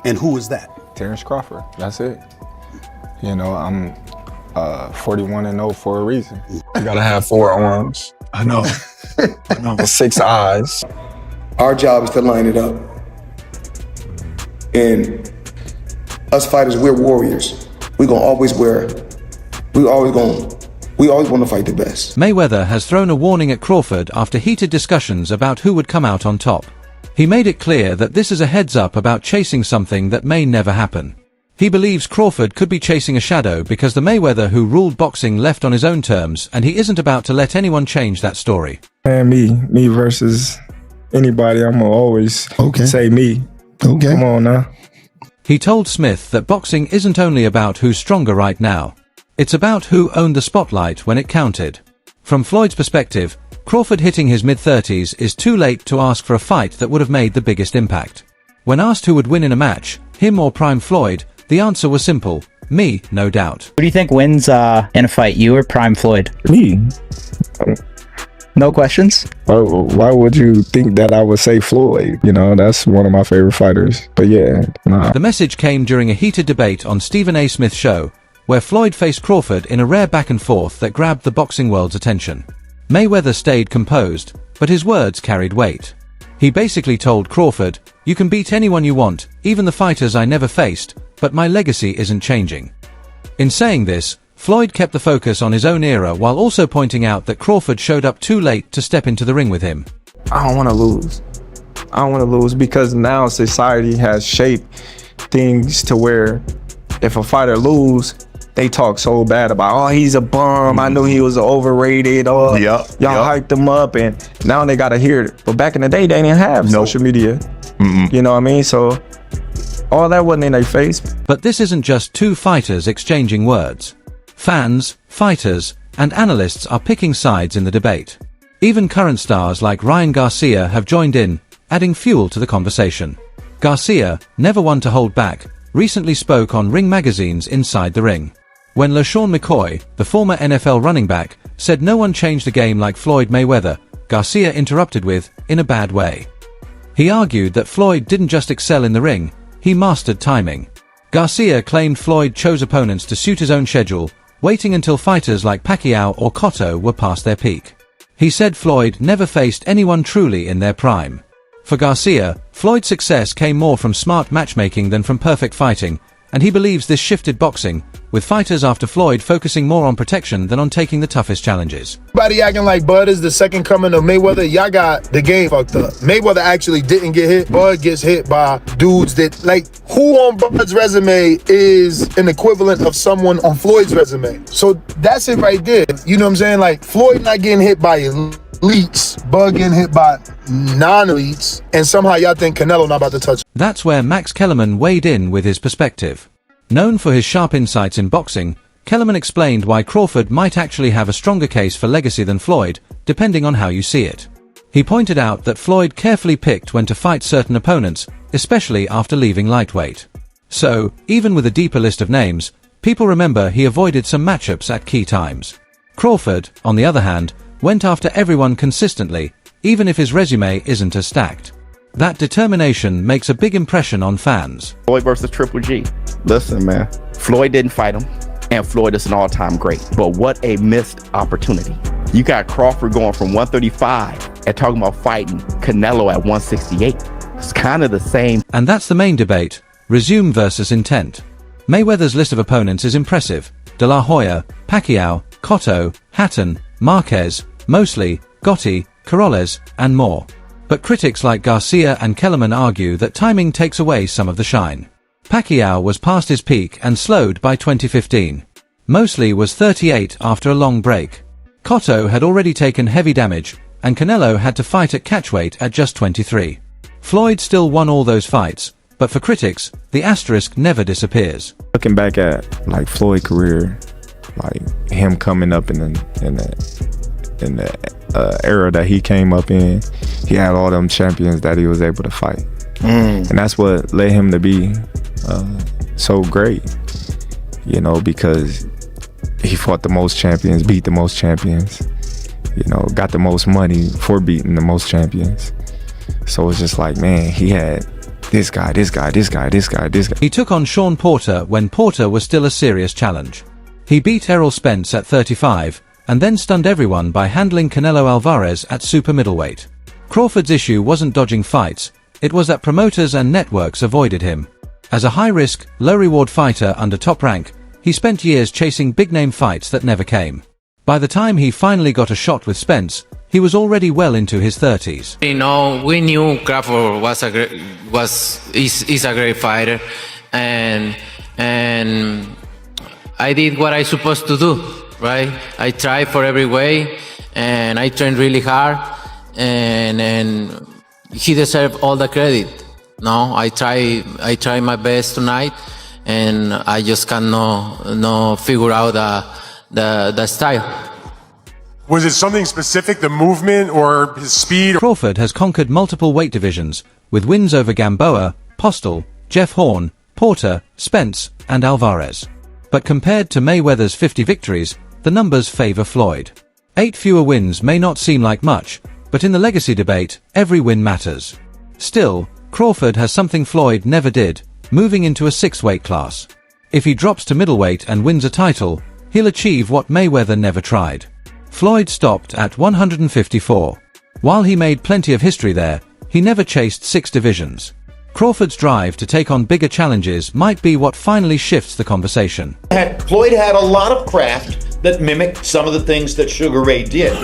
And who is that? Terence Crawford. That's it. You know, I'm 41-0 for a reason. You gotta have 4 arms. I know. I know. 6 eyes. Our job is to line it up. And us fighters, we're warriors. We always want to fight the best. Mayweather has thrown a warning at Crawford after heated discussions about who would come out on top. He made it clear that this is a heads up about chasing something that may never happen. He believes Crawford could be chasing a shadow because the Mayweather who ruled boxing left on his own terms, and he isn't about to let anyone change that story. Man, me versus anybody, I'm gonna always say me. Okay. Come on now. He told Smith that boxing isn't only about who's stronger right now. It's about who owned the spotlight when it counted. From Floyd's perspective, Crawford hitting his mid-30s is too late to ask for a fight that would have made the biggest impact. When asked who would win in a match, him or Prime Floyd, the answer was simple: me, no doubt. Who do you think wins in a fight, you or Prime Floyd? Me. No questions? Why would you think that I would say Floyd? You know, that's one of my favorite fighters. But yeah, nah. The message came during a heated debate on Stephen A. Smith's show, where Floyd faced Crawford in a rare back and forth that grabbed the boxing world's attention. Mayweather stayed composed, but his words carried weight. He basically told Crawford, "You can beat anyone you want, even the fighters I never faced, but my legacy isn't changing." In saying this, Floyd kept the focus on his own era while also pointing out that Crawford showed up too late to step into the ring with him. I don't want to lose. I don't want to lose because now society has shaped things to where if a fighter lose, they talk so bad about, oh, he's a bum. I knew he was overrated. Oh, y'all hyped him up, and now they gotta hear it. But back in the day, they didn't have social media. You know what I mean? So all that wasn't in their face. But this isn't just two fighters exchanging words. Fans, fighters, and analysts are picking sides in the debate. Even current stars like Ryan Garcia have joined in, adding fuel to the conversation. Garcia, never one to hold back, recently spoke on Ring Magazine's Inside the Ring. When LaShawn McCoy, the former NFL running back, said no one changed the game like Floyd Mayweather, Garcia interrupted with, "in a bad way." He argued that Floyd didn't just excel in the ring, he mastered timing. Garcia claimed Floyd chose opponents to suit his own schedule, waiting until fighters like Pacquiao or Cotto were past their peak. He said Floyd never faced anyone truly in their prime. For Garcia, Floyd's success came more from smart matchmaking than from perfect fighting, and he believes this shifted boxing, with fighters after Floyd focusing more on protection than on taking the toughest challenges. Everybody acting like Bud is the second coming of Mayweather. Y'all got the game fucked up. Mayweather actually didn't get hit. Bud gets hit by dudes that, like, who on Bud's resume is an equivalent of someone on Floyd's resume? So that's it right there. You know what I'm saying? Like, Floyd not getting hit by elites, Bud getting hit by non-elites, and somehow y'all think Canelo not about to touch. That's where Max Kellerman weighed in with his perspective. Known for his sharp insights in boxing, Kellerman explained why Crawford might actually have a stronger case for legacy than Floyd, depending on how you see it. He pointed out that Floyd carefully picked when to fight certain opponents, especially after leaving lightweight. So, even with a deeper list of names, people remember he avoided some matchups at key times. Crawford, on the other hand, went after everyone consistently, even if his resume isn't as stacked. That determination makes a big impression on fans. Floyd versus Triple G. Listen, man, Floyd didn't fight him, and Floyd is an all-time great. But what a missed opportunity. You got Crawford going from 135 and talking about fighting Canelo at 168. It's kind of the same. And that's the main debate, resume versus intent. Mayweather's list of opponents is impressive. De La Hoya, Pacquiao, Cotto, Hatton, Marquez, Mosley, Gotti, Corrales, and more. But critics like Garcia and Kellerman argue that timing takes away some of the shine. Pacquiao was past his peak and slowed by 2015. Mosley was 38 after a long break. Cotto had already taken heavy damage, and Canelo had to fight at catchweight at just 23. Floyd still won all those fights, but for critics, the asterisk never disappears. Looking back at like Floyd's career, like him coming up in the era that he came up in, he had all them champions that he was able to fight. And that's what led him to be so great, you know, because he fought the most champions, beat the most champions, you know, got the most money for beating the most champions. So it's just like, man, he had this guy. He took on Sean Porter when Porter was still a serious challenge. He beat Errol Spence at 35, and then stunned everyone by handling Canelo Alvarez at super middleweight. Crawford's issue wasn't dodging fights, it was that promoters and networks avoided him. As a high-risk, low-reward fighter under Top Rank, he spent years chasing big-name fights that never came. By the time he finally got a shot with Spence, he was already well into his 30s. You know, we knew Crawford is a great fighter, and I did what I supposed to do, right? I tried for every way, and I trained really hard, and he deserved all the credit. No, I try my best tonight, and I just cannot figure out the style. Was it something specific, the movement or his speed? Crawford has conquered multiple weight divisions, with wins over Gamboa, Postal, Jeff Horn, Porter, Spence, and Alvarez. But compared to Mayweather's 50 victories, the numbers favor Floyd. 8 fewer wins may not seem like much, but in the legacy debate, every win matters. Still, Crawford has something Floyd never did, moving into a 6-weight class. If he drops to middleweight and wins a title, he'll achieve what Mayweather never tried. Floyd stopped at 154. While he made plenty of history there, he never chased 6 divisions. Crawford's drive to take on bigger challenges might be what finally shifts the conversation. Floyd had a lot of craft that mimicked some of the things that Sugar Ray did.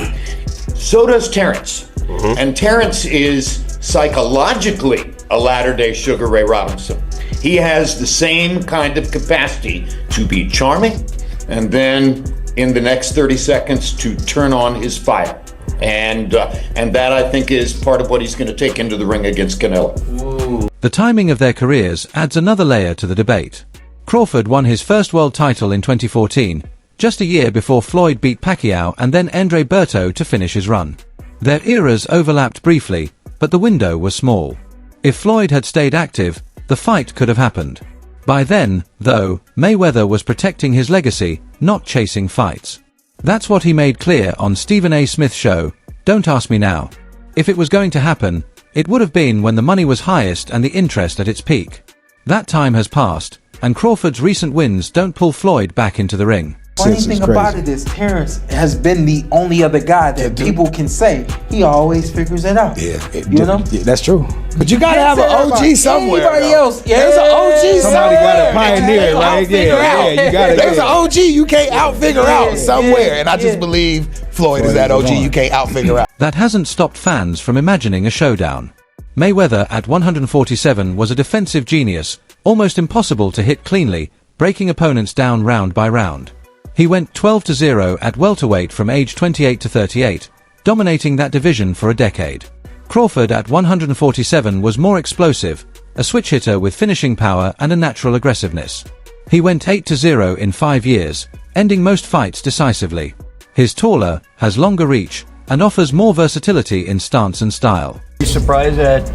So does Terence. And Terence is psychologically a latter-day Sugar Ray Robinson. He has the same kind of capacity to be charming and then in the next 30 seconds to turn on his fire. And that, I think, is part of what he's going to take into the ring against Canelo. Ooh. The timing of their careers adds another layer to the debate. Crawford won his first world title in 2014, just a year before Floyd beat Pacquiao and then Andre Berto to finish his run. Their eras overlapped briefly, but the window was small. If Floyd had stayed active, the fight could have happened. By then, though, Mayweather was protecting his legacy, not chasing fights. That's what he made clear on Stephen A. Smith's show, Don't Ask Me Now. If it was going to happen, it would have been when the money was highest and the interest at its peak. That time has passed, and Crawford's recent wins don't pull Floyd back into the ring. Funny thing about it is Terence has been the only other guy that people can say he always figures it out. That's true. But you gotta have an OG somewhere. Anybody else? Yeah, there's an OG Somebody somewhere. got a pioneer, right? Yeah, you gotta. There's an OG you can't out-figure out somewhere, and I just believe Floyd is that OG you can't out-figure out. That hasn't stopped fans from imagining a showdown. Mayweather at 147 was a defensive genius, almost impossible to hit cleanly, breaking opponents down round by round. He went 12-0 at welterweight from age 28 to 38, dominating that division for a decade. Crawford at 147 was more explosive, a switch hitter with finishing power and a natural aggressiveness. He went 8-0 in 5 years, ending most fights decisively. He's taller, has longer reach, and offers more versatility in stance and style. He's surprised that,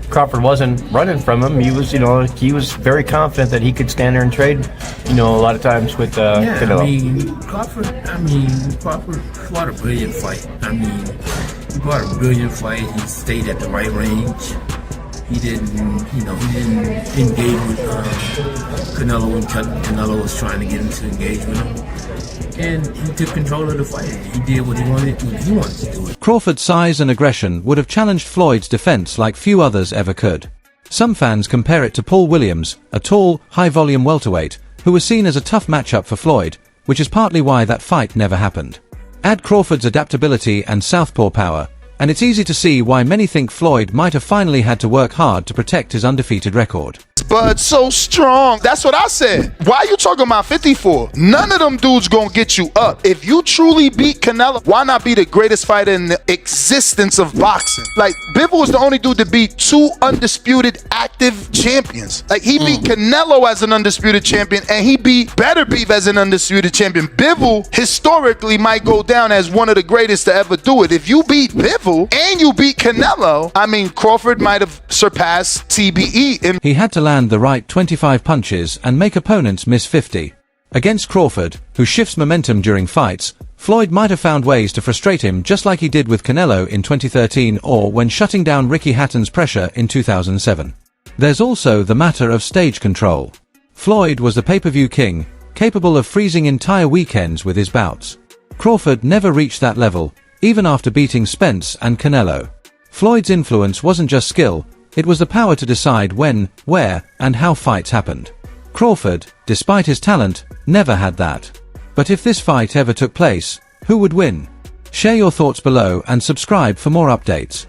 Crawford wasn't running from him. He was very confident that he could stand there and trade, a lot of times with Canelo. Crawford fought a brilliant fight. He fought a brilliant fight. He stayed at the right range. He didn't engage with Canelo when Canelo was trying to get him to engage with him. And he took control of the fight. He did what he wanted to do. Crawford's size and aggression would have challenged Floyd's defense like few others ever could. Some fans compare it to Paul Williams, a tall, high-volume welterweight, who was seen as a tough matchup for Floyd, which is partly why that fight never happened. Add Crawford's adaptability and southpaw power, and it's easy to see why many think Floyd might have finally had to work hard to protect his undefeated record. Bud so strong. That's what I said. Why are you talking about 54? None of them dudes gonna get you up. If you truly beat Canelo, why not be the greatest fighter in the existence of boxing? Like, Bivol was the only dude to beat 2 undisputed active champions. Like, he beat Canelo as an undisputed champion, and he beat Better Beef as an undisputed champion. Bivol historically might go down as one of the greatest to ever do it. If you beat Bivol and you beat Canelo, Crawford might have surpassed TBE. He had to land the right 25 punches and make opponents miss 50. Against Crawford, who shifts momentum during fights, Floyd might have found ways to frustrate him just like he did with Canelo in 2013 or when shutting down Ricky Hatton's pressure in 2007. There's also the matter of stage control. Floyd was the pay-per-view king, capable of freezing entire weekends with his bouts. Crawford never reached that level, even after beating Spence and Canelo. Floyd's influence wasn't just skill, it was the power to decide when, where, and how fights happened. Crawford, despite his talent, never had that. But if this fight ever took place, who would win? Share your thoughts below and subscribe for more updates.